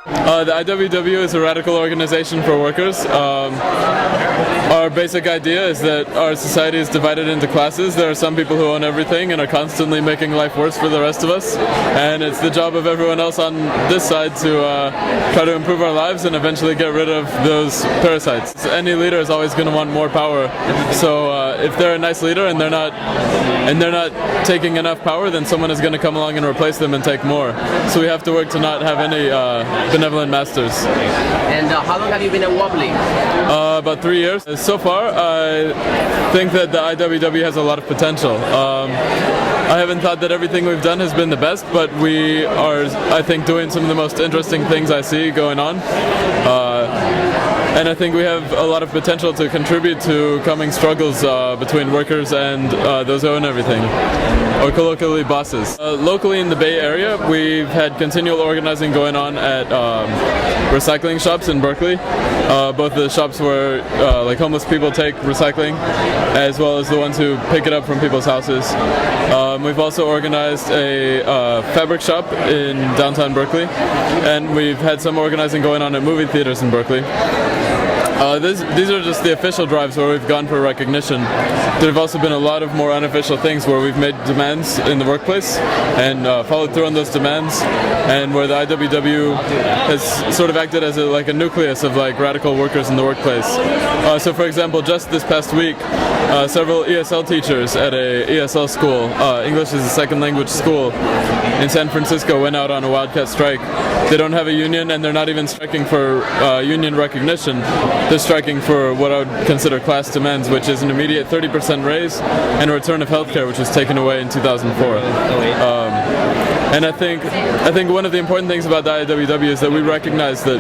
The IWW is a radical organization for workers. Our basic idea is that our society is divided into classes. There are some people who own everything and are constantly making life worse for the rest of us. And it's the job of everyone else on this side to try to improve our lives and eventually get rid of those parasites. Any leader is always going to want more power. So if they're a nice leader and they're not taking enough power, then someone is going to come along and replace them and take more. So we have to work to not have any benevolent masters. And how long have you been at Wobbly? About 3 years. So far, I think that the IWW has a lot of potential. I haven't thought that everything we've done has been the best, but we are, I think, doing some of the most interesting things I see going on. And I think we have a lot of potential to contribute to coming struggles between workers and those who own everything, or colloquially bosses. Locally in the Bay Area, we've had continual organizing going on at recycling shops in Berkeley. Both the shops where like homeless people take recycling, as well as the ones who pick it up from people's houses. We've also organized a fabric shop in downtown Berkeley, and we've had some organizing going on at movie theaters in Berkeley. These are just the official drives where we've gone for recognition. There have also been a lot of more unofficial things where we've made demands in the workplace and followed through on those demands, and where the IWW has sort of acted as like a nucleus of like radical workers in the workplace. So for example, just this past week, several ESL teachers at a ESL school, English as a second language school in San Francisco, went out on a wildcat strike. They don't have a union, and they're not even striking for union recognition. They're striking for what I would consider class demands, which is an immediate 30% raise and a return of healthcare, which was taken away in 2004. And I think one of the important things about the IWW is that we recognize that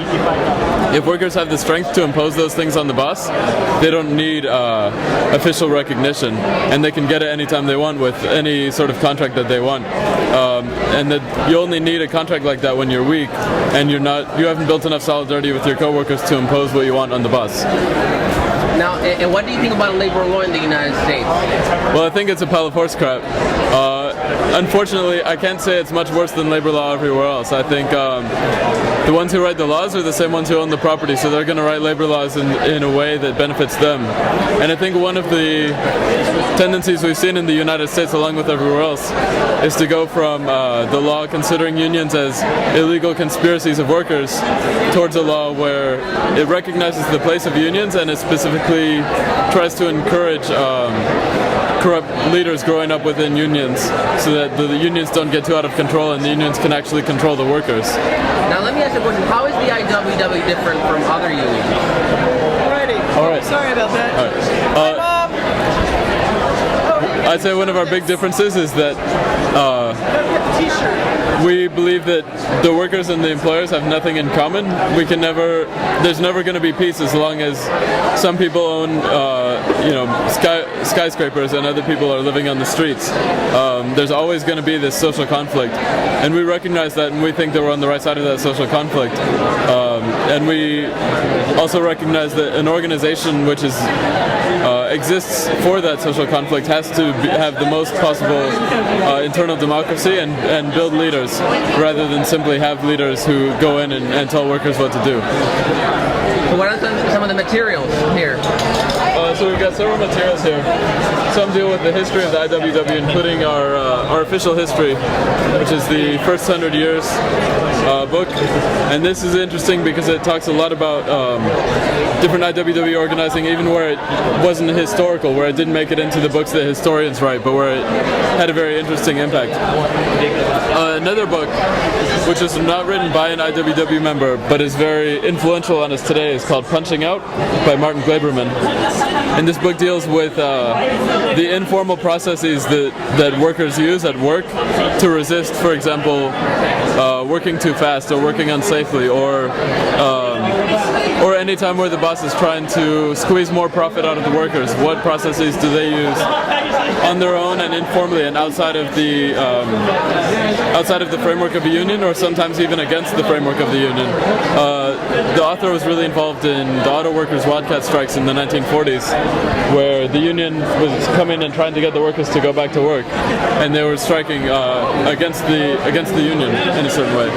if workers have the strength to impose those things on the boss, they don't need official recognition, and they can get it anytime they want with any sort of contract that they want. And that you only need a contract like that when you're weak and you haven't built enough solidarity with your coworkers to impose what you want on the boss. Now, and what do you think about labor law in the United States? Well, I think it's a pile of horse crap. Unfortunately, I can't say it's much worse than labor law everywhere else. I think the ones who write the laws are the same ones who own the property, so they're going to write labor laws in a way that benefits them. And I think one of the tendencies we've seen in the United States, along with everywhere else, is to go from the law considering unions as illegal conspiracies of workers towards a law where it recognizes the place of unions, and it specifically tries to encourage corrupt leaders growing up within unions, so that the unions don't get too out of control and the unions can actually control the workers. Now let me ask you a question. How is the IWW different from other unions? Alright. Sorry about that. All right. I'd say one of our big differences is that we believe that the workers and the employers have nothing in common. There's never going to be peace as long as some people own, skyscrapers and other people are living on the streets. There's always going to be this social conflict, and we recognize that, and we think that we're on the right side of that social conflict. And we also recognize that an organization which exists for that social conflict has to have the most possible internal democracy and build leaders, rather than simply have leaders who go in and tell workers what to do. What are some of the materials here? So we've got several materials here. Some deal with the history of the IWW, including our official history, which is the first 100 years book. And this is interesting because it talks a lot about different IWW organizing, even where it wasn't historical, where it didn't make it into the books that historians write, but where it had a very interesting impact. Another book, which is not written by an IWW member, but is very influential on us today, is called Punching Out by Martin Glaberman. And this book deals with the informal processes that workers use at work to resist, for example, working too fast or working unsafely, or any time where the boss is trying to squeeze more profit out of the workers. What processes do they use on their own and informally and outside of the framework of a union, or sometimes even against the framework of the union? The author was really involved in the auto workers' wildcat strikes in the 1940s, where the union was coming and trying to get the workers to go back to work, and they were striking against the union in a certain way.